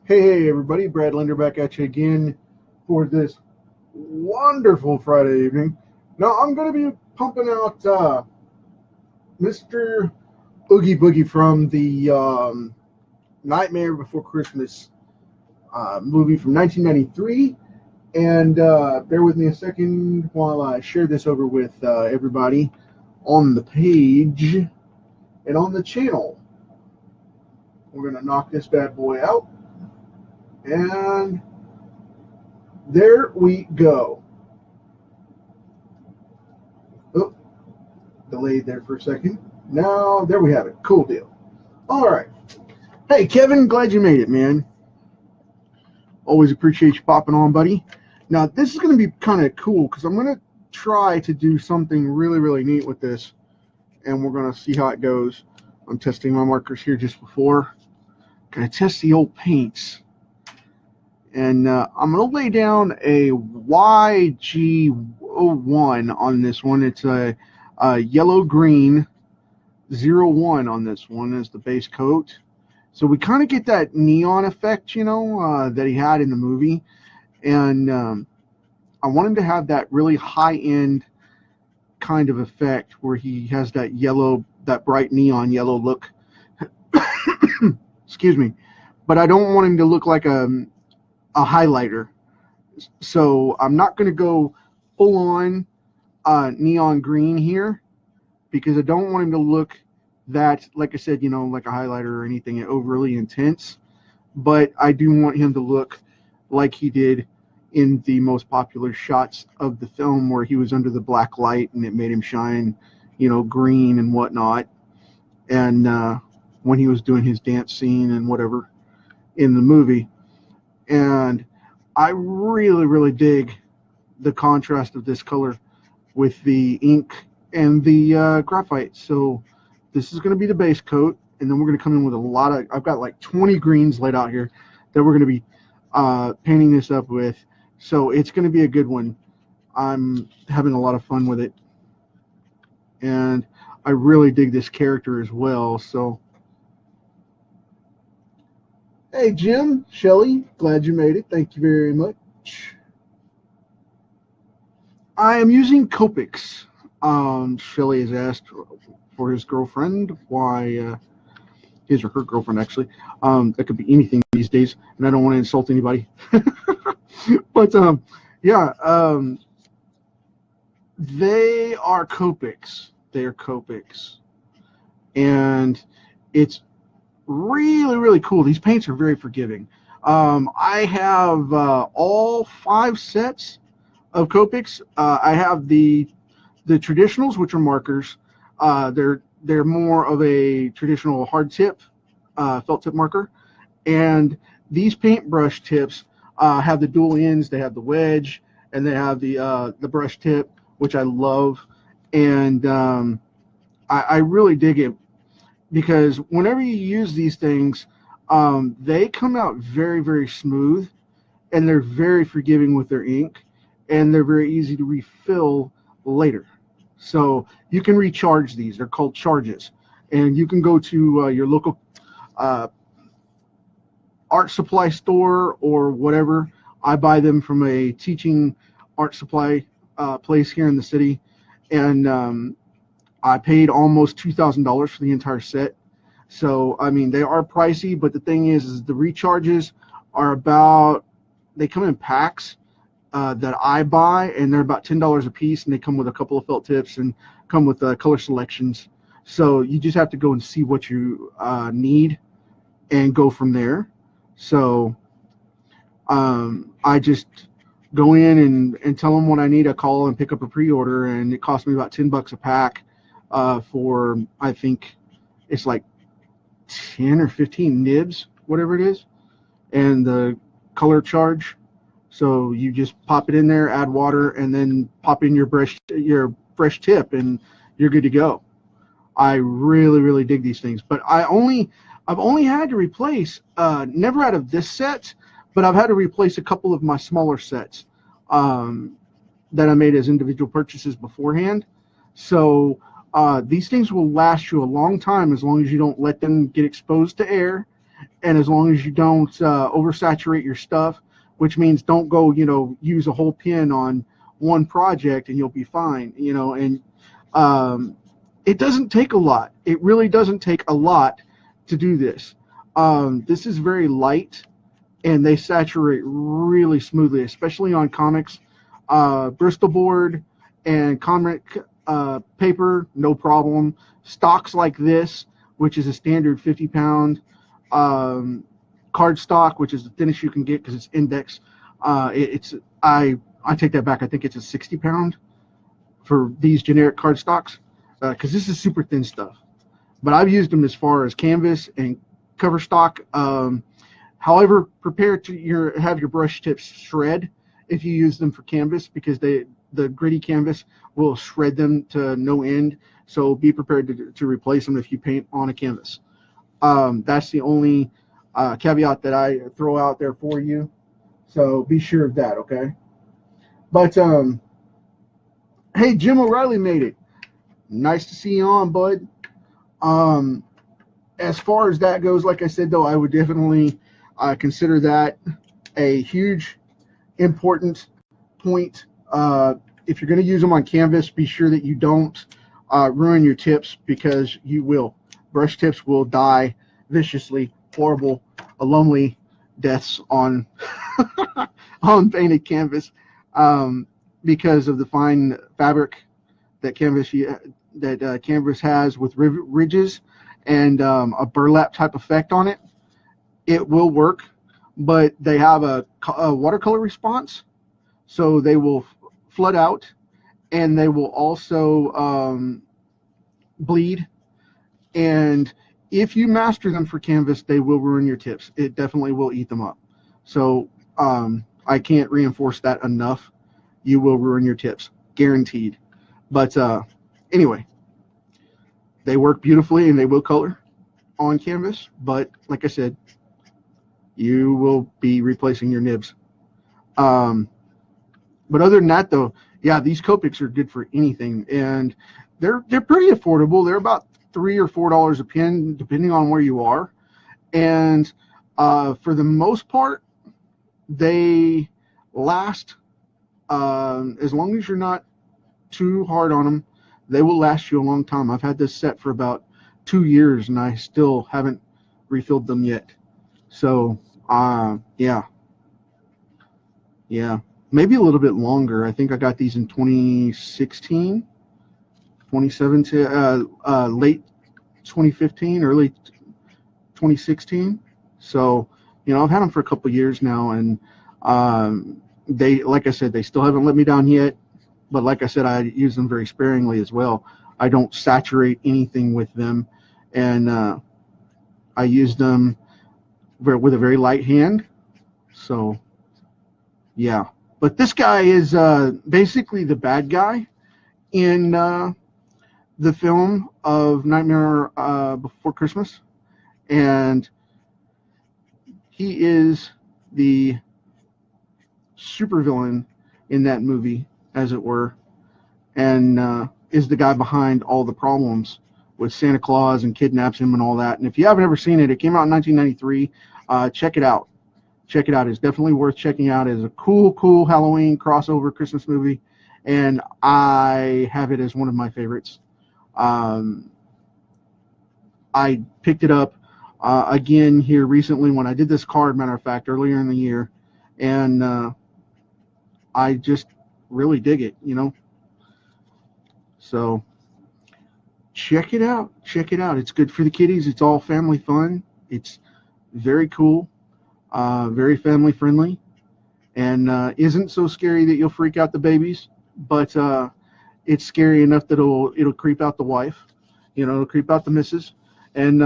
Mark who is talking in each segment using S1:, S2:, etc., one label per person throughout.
S1: Hey, everybody, Brad Linder back at you again for this wonderful Friday evening. Now, I'm going to be pumping out Mr. Oogie Boogie from the Nightmare Before Christmas movie from 1993. And bear with me a second while I share this over with everybody on the page and on the channel. We're going to knock this bad boy out. And there we go. Oh, delayed there for a second. Now, there we have it. Cool deal. All right. Hey, Kevin, glad you made it, man. Always appreciate you popping on, buddy. Now, this is going to be kind of cool because I'm going to try to do something really, really neat with this, and we're going to see how it goes. I'm testing my markers here just before. Going to test the old paints. And I'm going to lay down a YG01 on this one. It's a yellow-green 01 on this one as the base coat. So we kind of get that neon effect, that he had in the movie. And I want him to have that really high-end kind of effect where he has that yellow, that bright neon yellow look. Excuse me. But I don't want him to look like a highlighter. So I'm not going to go full-on neon green here because I don't want him to look that, like I said, like a highlighter or anything overly intense. But I do want him to look like he did in the most popular shots of the film where he was under the black light and it made him shine, green and whatnot. And when he was doing his dance scene and whatever in the movie. And I really, really dig the contrast of this color with the ink and the graphite. So this is going to be the base coat, and then we're going to come in with a lot of, I've got like 20 greens laid out here that we're going to be painting this up with. So it's going to be a good one. I'm having a lot of fun with it. And I really dig this character as well. So hey, Jim, Shelly, glad you made it. Thank you very much. I am using Copics. Shelly has asked for his girlfriend why, his or her girlfriend, actually. That could be anything these days, and I don't want to insult anybody. But, yeah, they are Copics. They are Copics. And it's really, really cool. These paints are very forgiving. I have all 5 sets of Copics. I have the traditionals, which are markers. They're more of a traditional hard tip felt tip marker, and these paintbrush tips have the dual ends. They have the wedge, and they have the brush tip, which I love, and I really dig it. Because whenever you use these things, they come out very, very smooth, and they're very forgiving with their ink, and they're very easy to refill later. So you can recharge these. They're called charges. And you can go to your local art supply store or whatever. I buy them from a teaching art supply place here in the city. And I paid almost $2,000 for the entire set. So, I mean, they are pricey, but the thing is the recharges are about, they come in packs that I buy, and they're about $10 a piece, and they come with a couple of felt tips and come with color selections. So you just have to go and see what you need and go from there. So I just go in and tell them what I need. I call and pick up a pre-order, and it costs me about $10 a pack. For, I think it's like 10 or 15 nibs, whatever it is, and the color charge. So you just pop it in there, add water, and then pop in your fresh tip, and you're good to go. I really, really dig these things. But I've only had to replace, never out of this set, but I've had to replace a couple of my smaller sets that I made as individual purchases beforehand. So these things will last you a long time as long as you don't let them get exposed to air And as long as you don't oversaturate your stuff, which means don't go, use a whole pin on one project and you'll be fine, and um, it doesn't take a lot. It really doesn't take a lot to do this. This is very light, and they saturate really smoothly, especially on comics. Bristol board and comic paper, no problem. Stocks like this, which is a standard 50-pound card stock, which is the thinnest you can get because it's index. I take that back. I think it's a 60-pound for these generic card stocks because this is super thin stuff. But I've used them as far as canvas and cover stock. However, prepare to have your brush tips shred if you use them for canvas, because the gritty canvas will shred them to no end. So be prepared to replace them if you paint on a canvas. That's the only caveat that I throw out there for you. So be sure of that, okay? But hey, Jim O'Reilly made it. Nice to see you on, bud. As far as that goes, like I said, though, I would definitely consider that a huge, important point. If you're going to use them on canvas, be sure that you don't ruin your tips, because you will. Brush tips will die viciously, horrible, lonely deaths on on painted canvas because of the fine fabric that canvas has with ridges and a burlap type effect on it. It will work, but they have a watercolor response, so they will flood out, and they will also bleed. And if you master them for canvas, they will ruin your tips. It definitely will eat them up. So I can't reinforce that enough. You will ruin your tips, guaranteed. But anyway, they work beautifully and they will color on canvas. But like I said, you will be replacing your nibs. But other than that, though, yeah, these Copics are good for anything, and they're pretty affordable. They're about $3 or $4 a pin, depending on where you are. And for the most part, they last as long as you're not too hard on them. They will last you a long time. I've had this set for about 2 years, and I still haven't refilled them yet. So yeah, maybe a little bit longer. I think I got these in 2016, 2017, late 2015, early 2016. So, I've had them for a couple of years now, and they, like I said, they still haven't let me down yet. But like I said, I use them very sparingly as well. I don't saturate anything with them, and I use them with a very light hand. So, yeah. But this guy is basically the bad guy in the film of Nightmare Before Christmas, and he is the supervillain in that movie, as it were, and is the guy behind all the problems with Santa Claus and kidnaps him and all that. And if you haven't ever seen it, it came out in 1993. Check it out. Check it out. It's definitely worth checking out. It's a cool Halloween crossover Christmas movie, and I have it as one of my favorites. I picked it up again here recently when I did this card, matter of fact, earlier in the year, and I just really dig it, So check it out. Check it out. It's good for the kiddies. It's all family fun. It's very cool, very family friendly, and isn't so scary that you'll freak out the babies, but it's scary enough that it'll creep out the wife, it'll creep out the missus, and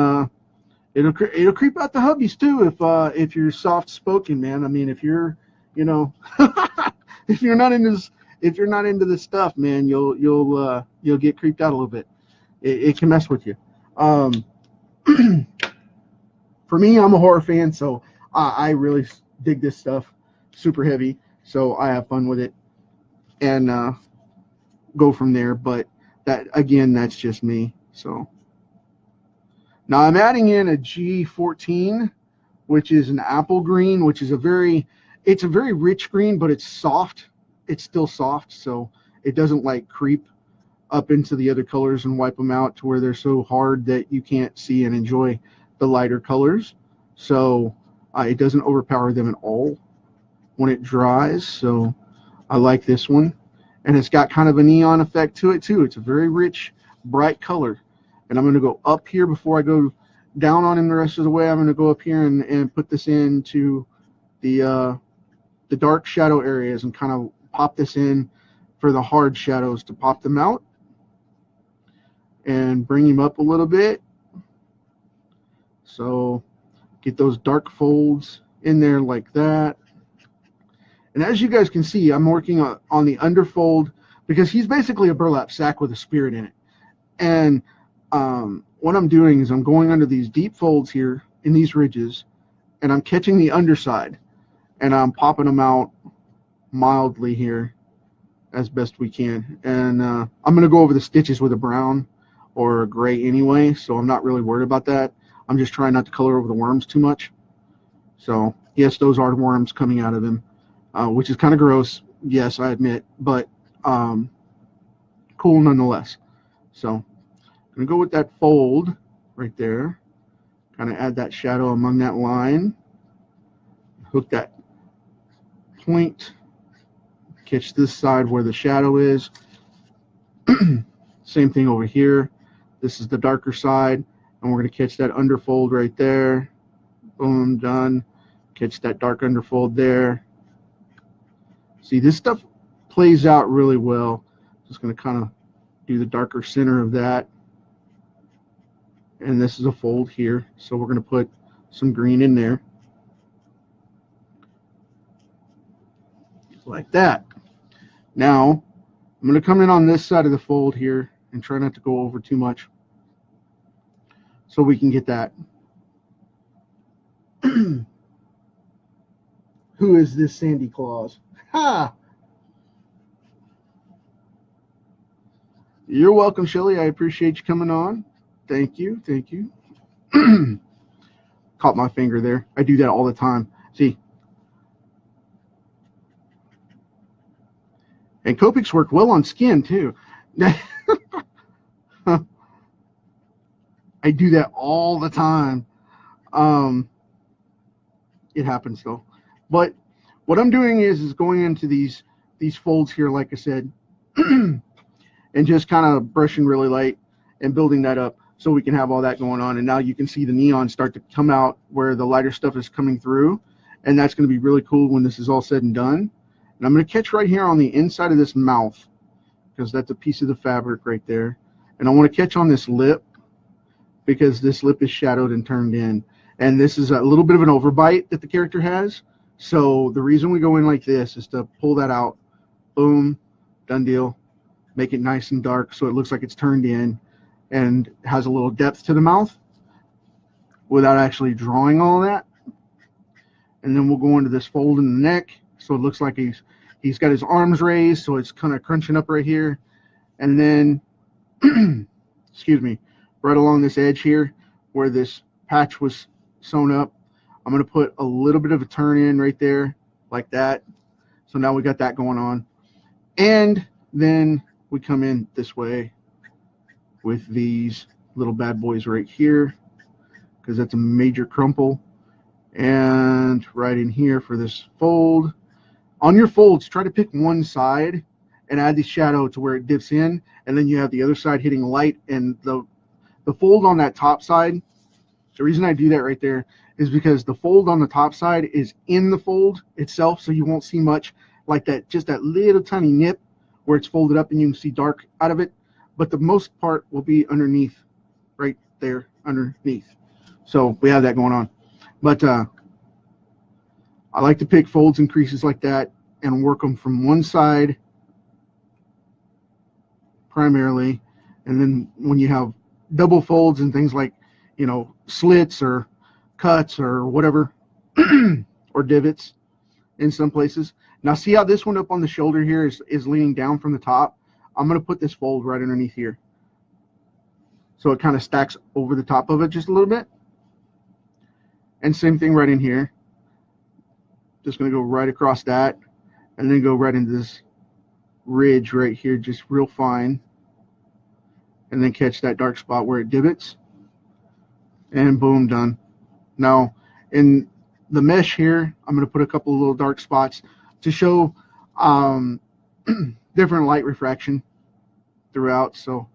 S1: it'll creep out the hubbies too if you're soft spoken, man. I mean, if you're if you're not into this stuff, man, you'll get creeped out a little bit. It can mess with you. For me, I'm a horror fan, so I really dig this stuff. Super heavy, so I have fun with it and go from there. But that's just me. So now I'm adding in a G14 which is an apple green, which is it's a very rich green, but it's soft. It's still soft, so it doesn't like creep up into the other colors and wipe them out to where they're so hard that you can't see and enjoy the lighter colors. So it doesn't overpower them at all when it dries. So I like this one, and it's got kind of a neon effect to it too. It's a very rich, bright color. And I'm going to go up here before I go down on him the rest of the way. I'm going to go up here and put this into the dark shadow areas and kind of pop this in for the hard shadows to pop them out and bring him up a little bit. So get those dark folds in there like that. And as you guys can see, I'm working on the underfold because he's basically a burlap sack with a spirit in it. And what I'm doing is I'm going under these deep folds here in these ridges, and I'm catching the underside, and I'm popping them out mildly here as best we can. And I'm going to go over the stitches with a brown or a gray anyway, so I'm not really worried about that. I'm just trying not to color over the worms too much. So yes, those are worms coming out of him, which is kind of gross, yes, I admit, but cool nonetheless. So I'm going to go with that fold right there, kind of add that shadow among that line, hook that point, catch this side where the shadow is. Same thing over here. This is the darker side, and we're going to catch that underfold right there. Boom, done. Catch that dark underfold there. See, this stuff plays out really well. Just going to kind of do the darker center of that. And this is a fold here, so we're going to put some green in there. Like that. Now, I'm going to come in on this side of the fold here and try not to go over too much so we can get that. Who is this Sandy Claus? Ha! You're welcome, Shelly. I appreciate you coming on. Thank you. Thank you. Caught my finger there. I do that all the time. See? And Copics work well on skin, too. I do that all the time. It happens, though. But what I'm doing is going into these folds here, like I said, and just kind of brushing really light and building that up so we can have all that going on. And now you can see the neon start to come out where the lighter stuff is coming through. And that's going to be really cool when this is all said and done. And I'm going to catch right here on the inside of this mouth, because that's a piece of the fabric right there. And I want to catch on this lip, because this lip is shadowed and turned in. And this is a little bit of an overbite that the character has. So the reason we go in like this is to pull that out. Boom, done deal. Make it nice and dark so it looks like it's turned in and has a little depth to the mouth without actually drawing all that. And then we'll go into this fold in the neck so it looks like he's got his arms raised, so it's kind of crunching up right here. And then excuse me, right along this edge here where this patch was sewn up, I'm going to put a little bit of a turn in right there like that. So now we got that going on. And then we come in this way with these little bad boys right here, because that's a major crumple. And right in here for this fold. On your folds, try to pick one side and add the shadow to where it dips in, and then you have the other side hitting light. And the fold on that top side, the reason I do that right there is because the fold on the top side is in the fold itself, so you won't see much like that, just that little tiny nip where it's folded up and you can see dark out of it. But the most part will be underneath, right there underneath. So we have that going on. But I like to pick folds and creases like that and work them from one side primarily. And then when you have double folds and things like, you know, slits or cuts or whatever, or divots in some places. Now see how this one up on the shoulder here is leaning down from the top? I'm going to put this fold right underneath here, so it kind of stacks over the top of it just a little bit. And same thing right in here. Just going to go right across that and then go right into this ridge right here, just real fine, and then catch that dark spot where it divots, and boom, done. Now in the mesh here, I'm going to put a couple of little dark spots to show different light refraction throughout. So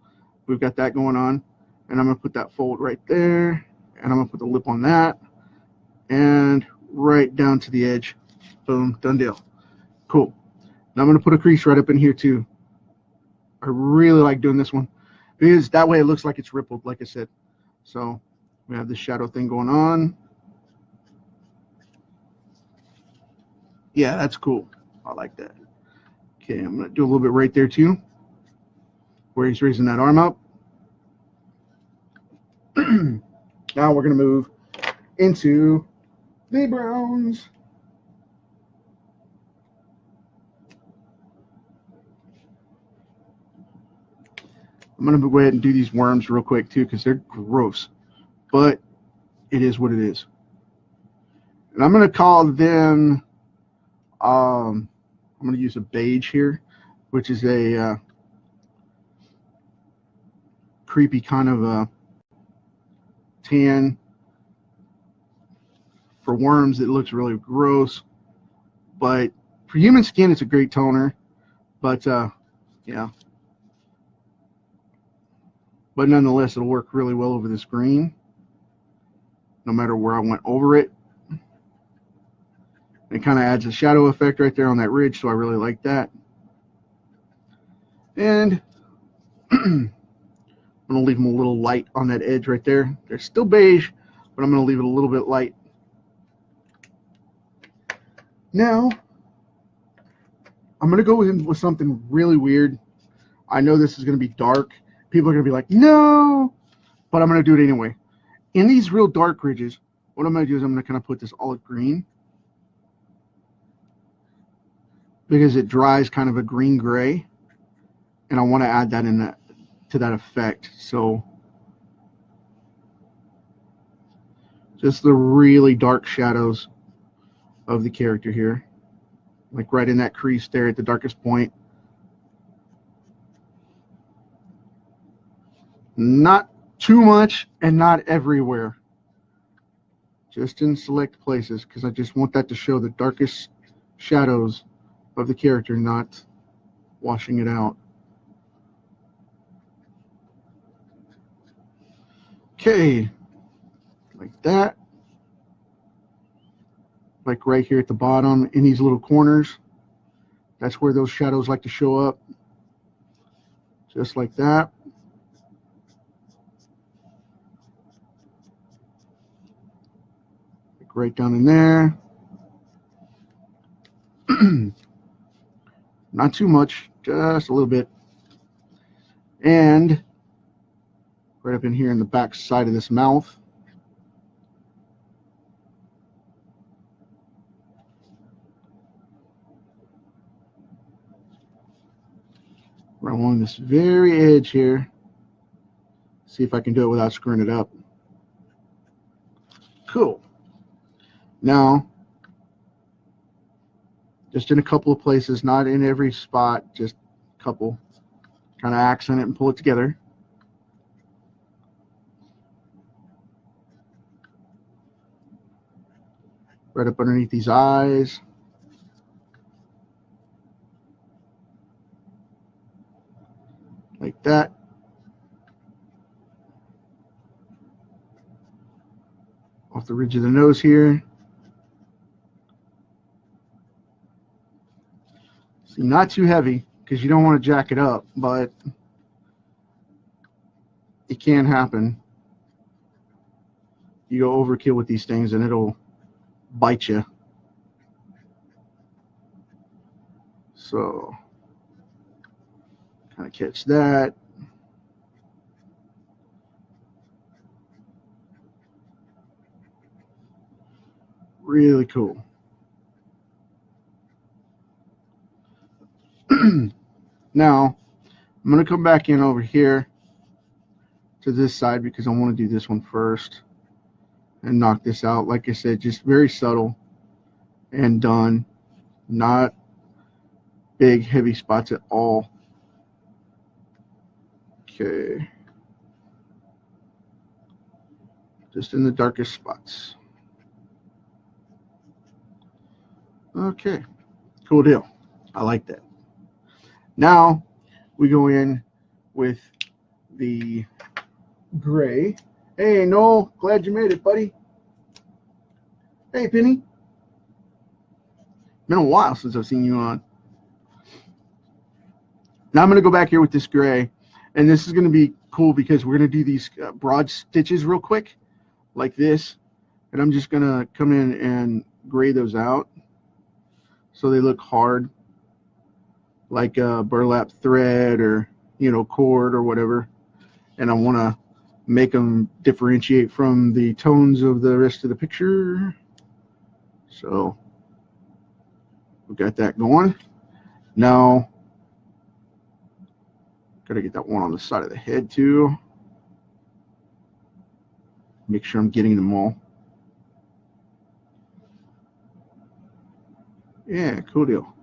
S1: we've got that going on, and I'm going to put that fold right there, and I'm going to put the lip on that, and right down to the edge. Boom, done deal. Cool. Now I'm going to put a crease right up in here too. I really like doing this one because that way it looks like it's rippled, like I said. So we have this shadow thing going on. Yeah, that's cool. I like that. Okay, I'm going to do a little bit right there too, where he's raising that arm up. Now we're going to move into the browns. I'm going to go ahead and do these worms real quick too, because they're gross, but it is what it is. And I'm going to call them, I'm going to use a beige here, which is a creepy kind of a tan. For worms, it looks really gross, but for human skin, it's a great toner. But yeah. But nonetheless, it'll work really well over this green, no matter where I went over it. It kind of adds a shadow effect right there on that ridge, so I really like that. And I'm going to leave them a little light on that edge right there. They're still beige, but I'm going to leave it a little bit light. Now, I'm going to go in with something really weird. I know this is going to be dark. People are going to be like, no, but I'm going to do it anyway. In these real dark ridges, what I'm going to do is I'm going to kind of put this olive green, because it dries kind of a green gray, and I want to add that in that to that effect. So just the really dark shadows of the character here, like right in that crease there at the darkest point. Not too much and not everywhere, just in select places, because I just want that to show the darkest shadows of the character, not washing it out. Okay, like that. Like right here at the bottom in these little corners, that's where those shadows like to show up, just like that. Like right down in there. Not too much, just a little bit. And right up in here in the back side of this mouth. Right along this very edge here. See if I can do it without screwing it up. Cool. Now, just in a couple of places, not in every spot, just a couple. Kind of accent it and pull it together. Right up underneath these eyes. Like that. Off the ridge of the nose here. See, not too heavy, because you don't want to jack it up, but it can happen. You go overkill with these things and it'll bite you. So kind of catch that. Really cool. Now, I'm going to come back in over here to this side because I want to do this one first. and knock this out. Like I said, just very subtle and done. Not big, heavy spots at all. Okay. Just in the darkest spots. Okay. Cool deal. I like that. Now we go in with the gray. Hey, Noel, glad you made it, buddy. Hey, Penny. Been a while since I've seen you on. Now I'm going to go back here with this gray, and this is going to be cool because we're going to do these broad stitches real quick, like this, and I'm just going to come in and gray those out so they look hard, like a burlap thread or, you know, cord or whatever, and I want to make them differentiate from the tones of the rest of the picture. So we got that going. Now gotta get that one on the side of the head too. Make sure I'm getting them all. Yeah, cool deal.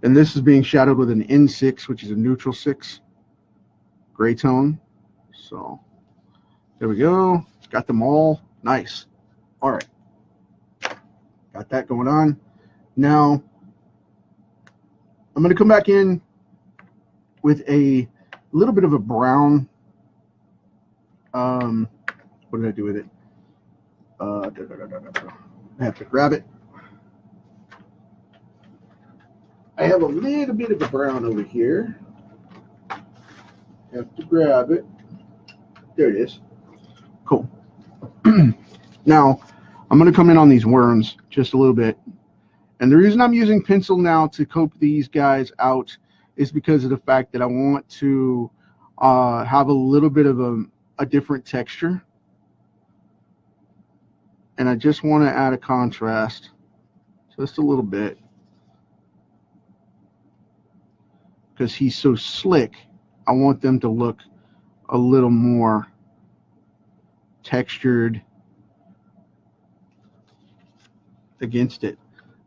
S1: And this is being shadowed with an N6, which is a neutral 6 gray tone. So there we go. Got them all. Nice. All right. Got that going on. Now I'm going to come back in with a little bit of a brown. What did I do with it? I have to grab it. I have a little bit of a brown over here. Have to grab it. There it is. Cool. Now, I'm going to come in on these worms just a little bit. And the reason I'm using pencil now to cope these guys out is because of the fact that I want to have a little bit of a different texture. And I just want to add a contrast, just a little bit. Because he's so slick, I want them to look a little more textured against it.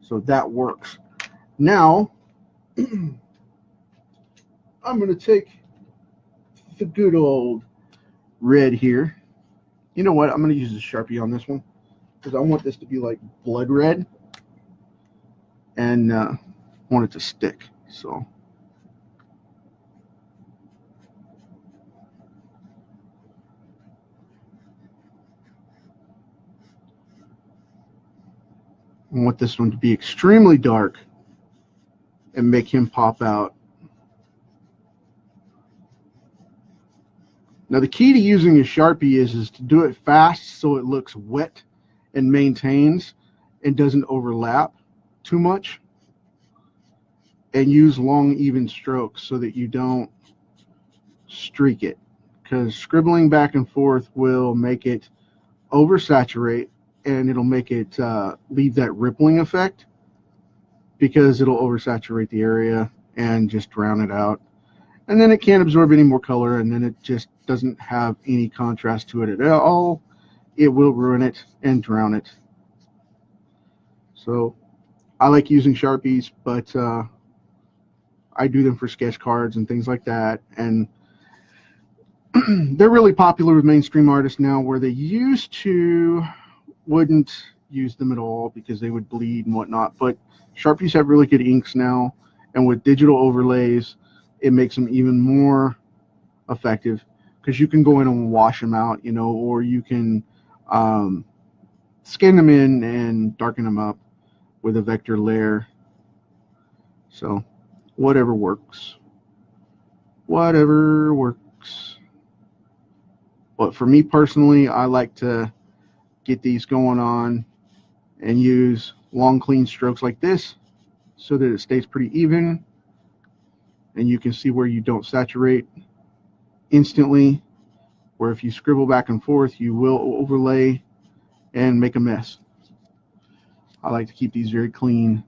S1: So that works. Now, I'm going to take the good old red here. You know what? I'm going to use a Sharpie on this one because I want this to be like blood red and want it to stick. So I want this one to be extremely dark and make him pop out. Now the key to using a Sharpie is to do it fast so it looks wet and maintains and doesn't overlap too much, and use long even strokes so that you don't streak it, because scribbling back and forth will make it oversaturate and it'll make it leave that rippling effect because it'll oversaturate the area and just drown it out. And then it can't absorb any more color, and then it just doesn't have any contrast to it at all. It will ruin it and drown it. So I like using Sharpies, but I do them for sketch cards and things like that. And they're really popular with mainstream artists now, where they used to wouldn't use them at all because they would bleed and whatnot. But Sharpies have really good inks now, and with digital overlays, it makes them even more effective because you can go in and wash them out, you know, or you can scan them in and darken them up with a vector layer. So whatever works. Whatever works. But for me personally, I like to get these going on and use long clean strokes like this so that it stays pretty even and you can see where you don't saturate instantly, where if you scribble back and forth you will overlay and make a mess. I like to keep these very clean.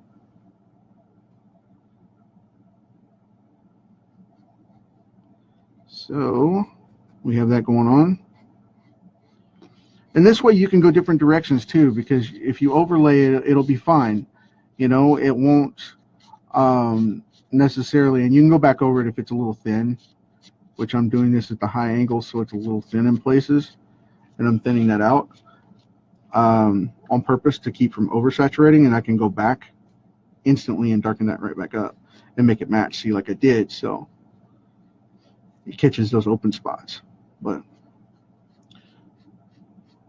S1: So we have that going on. And this way you can go different directions too, because if you overlay it, it'll be fine. You know, it won't necessarily, and you can go back over it if it's a little thin, which I'm doing this at the high angle, so it's a little thin in places, and I'm thinning that out on purpose to keep from oversaturating, and I can go back instantly and darken that right back up and make it match. See, like I did, so it catches those open spots. But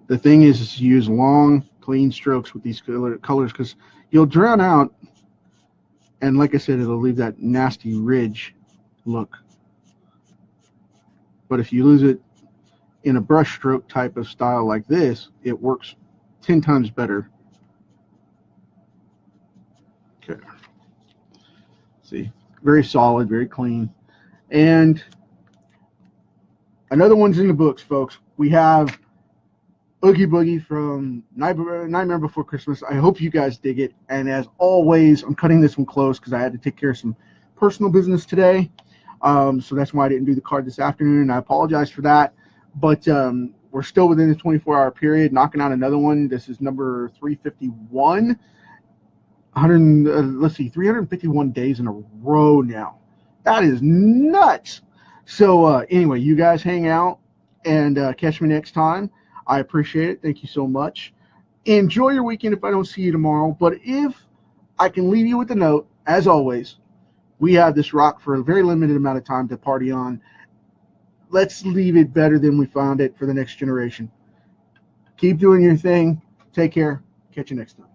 S1: the thing is to use long, clean strokes with these colors, because you'll drown out, and like I said, it'll leave that nasty ridge look. But if you lose it in a brush stroke type of style like this, it works 10 times better. Okay. See, very solid, very clean. And another one's in the books, folks. We have Oogie Boogie from Nightmare Before Christmas. I hope you guys dig it. And as always, I'm cutting this one close because I had to take care of some personal business today. So that's why I didn't do the card this afternoon. I apologize for that. But we're still within the 24-hour period, knocking out another one. This is number 351. 351 days in a row now. That is nuts. So anyway, you guys hang out and catch me next time. I appreciate it. Thank you so much. Enjoy your weekend if I don't see you tomorrow. But if I can leave you with a note, as always, we have this rock for a very limited amount of time to party on. Let's leave it better than we found it for the next generation. Keep doing your thing. Take care. Catch you next time.